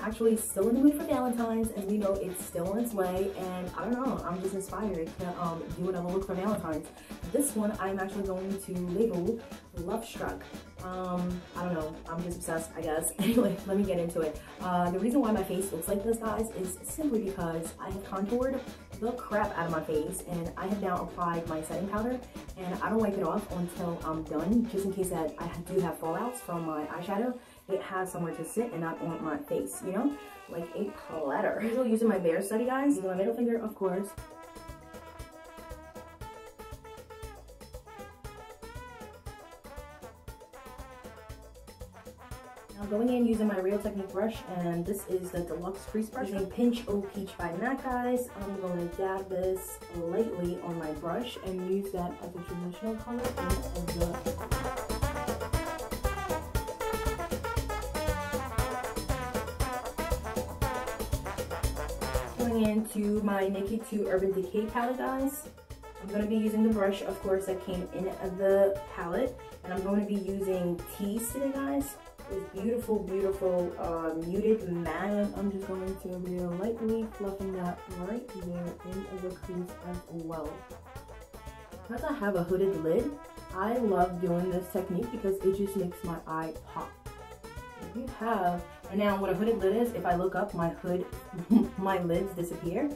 actually still in the mood for Valentine's, and you know it's still on its way, and I don't know, I'm just inspired to do another look for Valentine's. This one I'm actually going to label Lovestruck. I don't know, I'm just obsessed, I guess. Anyway, let me get into it. The reason why my face looks like this, guys, is simply because I have contoured the crap out of my face, and I have now applied my setting powder, and I don't wipe it off until I'm done, just in case that I do have fallouts from my eyeshadow. It has somewhere to sit and not on my face, you know, like a platter. I'm usually using my Bear Study, guys, using my middle finger, of course. Now going in using my Real Technique brush, and this is the Deluxe Crease Brush. Using Pinch O Peach by MAC, guys. I'm going to dab this lightly on my brush and use that as a transitional color in the into my Naked 2 Urban Decay palette, guys. I'm going to be using the brush, of course, that came in the palette, and I'm going to be using Tease today, guys. This beautiful, beautiful muted matte. I'm just going to real lightly fluffing that right there in the crease as well. Because I have a hooded lid, I love doing this technique because it just makes my eye pop. If you have, and now what a hooded lid is, if I look up, my hood, my lids disappear.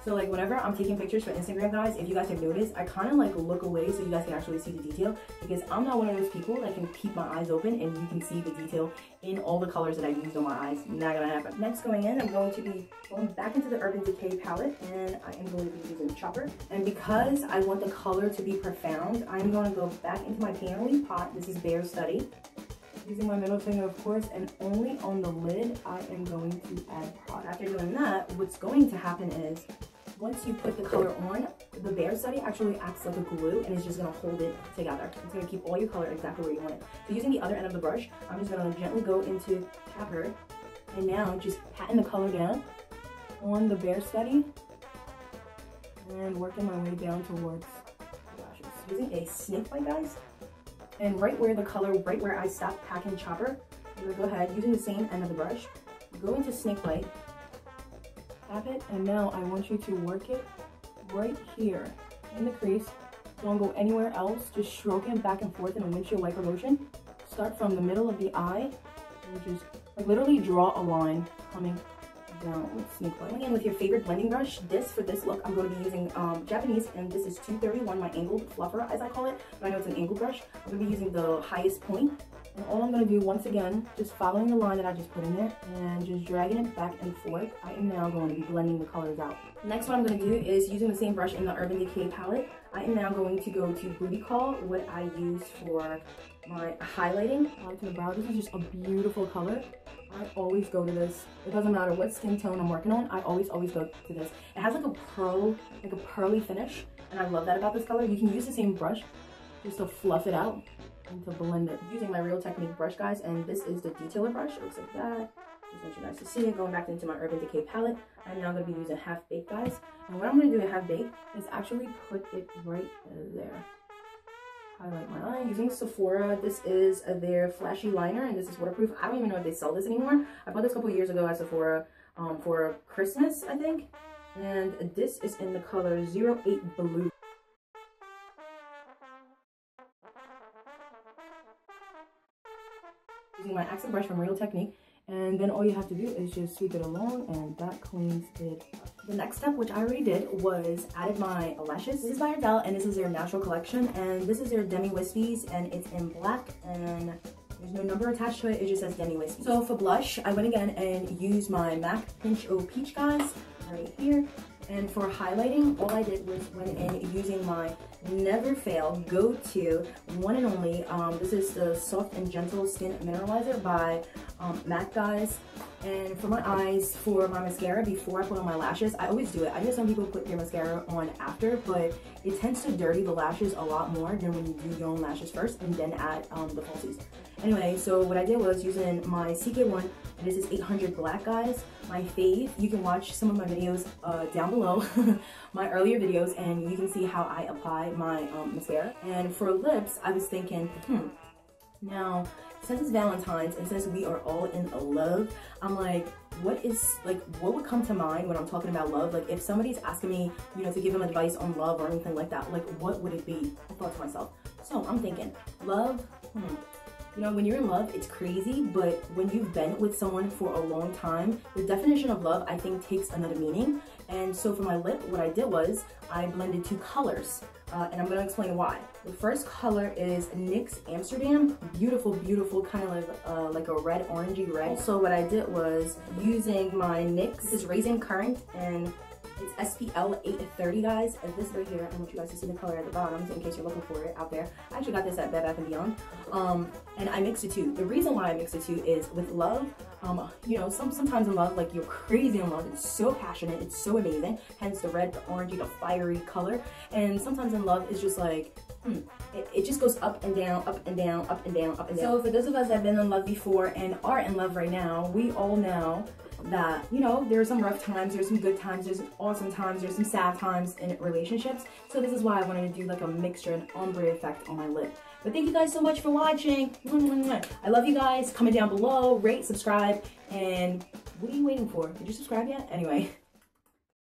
So like whenever I'm taking pictures for Instagram, guys, if you guys have noticed, I kind of like look away so you guys can actually see the detail, because I'm not one of those people that can keep my eyes open and you can see the detail in all the colors that I used on my eyes. Not gonna happen. Next, going in, I'm going to be going back into the Urban Decay palette, and I am going to be using Chopper. And because I want the color to be profound, I'm going to go back into my Painterly pot. This is Bear Study. Using my middle finger, of course, and only on the lid, I am going to add product. After doing that, what's going to happen is, once you put the color on, the Bear Study actually acts like a glue, and it's just going to hold it together. It's going to keep all your color exactly where you want it. So using the other end of the brush, I'm just going to gently go into Chopper, and now just patting the color down on the Bear Study, and working my way down towards the lashes. Using a snake bite, guys. And right where the color, right where I stopped packing Chopper, I'm going to go ahead, using the same end of the brush, go into Snakebite, tap it, and now I want you to work it right here in the crease. Don't go anywhere else, just stroke it back and forth in a windshield wiper motion. Start from the middle of the eye, and just like literally draw a line coming down with Snakebite. Going in with your favorite blending brush. For this look, I'm going to be using Japanese, and this is 231, my angled fluffer, as I call it, but I know it's an angled brush. I'm going to be using the highest point, and all I'm going to do, once again, just following the line that I just put in there, and just dragging it back and forth. I am now going to be blending the colors out. Next, what I'm going to do is, using the same brush in the Urban Decay palette, I am now going to go to Booty Call, what I use for my highlighting onto the brow. This is just a beautiful color. I always go to this. It doesn't matter what skin tone I'm working on, I always go to this. It has like a pearly finish, and I love that about this color. You can use the same brush just to fluff it out and to blend it. Using my Real Technique brush, guys, and this is the detailer brush. It looks like that. Just want you guys to see it. Going back into my Urban Decay palette, I'm now going to be using Half Baked, guys. And what I'm going to do with Half Baked is actually put it right there. Highlight my eye using Sephora. This is their flashy liner, and this is waterproof. I don't even know if they sell this anymore. I bought this a couple years ago at Sephora for Christmas, I think. And this is in the color 08 Blue. Using my accent brush from Real Technique, and then all you have to do is just sweep it along, and that cleans it up. The next step, which I already did, was added my lashes. This is by Ardell, and this is their natural collection, and this is their Demi Wispies, and it's in black, and there's no number attached to it, it just says Demi Wispies. So for blush, I went again and used my MAC Pinch O Peach, guys, right here. And for highlighting, all I did was went in using my never fail go-to one and only, this is the Soft and Gentle Skin Mineralizer by MAC, guys. And for my eyes, for my mascara, before I put on my lashes, I always do it. I know some people put their mascara on after, but it tends to dirty the lashes a lot more than when you do your own lashes first and then add the falsies. Anyway, so what I did was using my CK1, and this is 800 Black, guys, my fave. You can watch some of my videos down below, my earlier videos, and you can see how I apply my mascara. And for lips, I was thinking, Now, since it's Valentine's and since we are all in love, I'm like, what would come to mind when I'm talking about love? Like, if somebody's asking me, you know, to give them advice on love or anything like that, like, what would it be? I thought to myself. So I'm thinking, love, you know, when you're in love, it's crazy, but when you've been with someone for a long time, the definition of love, I think, takes another meaning. And so for my lip, what I did was I blended 2 colors, and I'm going to explain why. The first color is NYX Amsterdam. Beautiful, beautiful, kind of like a red, orangey red. So what I did was using my NYX, this is Raising Current, and it's SPL 830, guys. And this right here, I want you guys to see the color at the bottom, in case you're looking for it out there. I actually got this at Bed Bath & Beyond. And I mixed the 2. The reason why I mixed the 2 is with love, you know, sometimes in love, like, you're crazy in love. It's so passionate. It's so amazing. Hence the red, the orangey, the fiery color. And sometimes in love, it's just like, it just goes up and down, up and down, up and down, up and down. So for those of us that have been in love before and are in love right now, we all know that, you know, there's some rough times, there's some good times, there's awesome times, there's some sad times in relationships. So this is why I wanted to do like a mixture and ombre effect on my lip. But thank you guys so much for watching. I love you guys. Comment down below, rate, subscribe, and what are you waiting for? Did you subscribe yet? Anyway.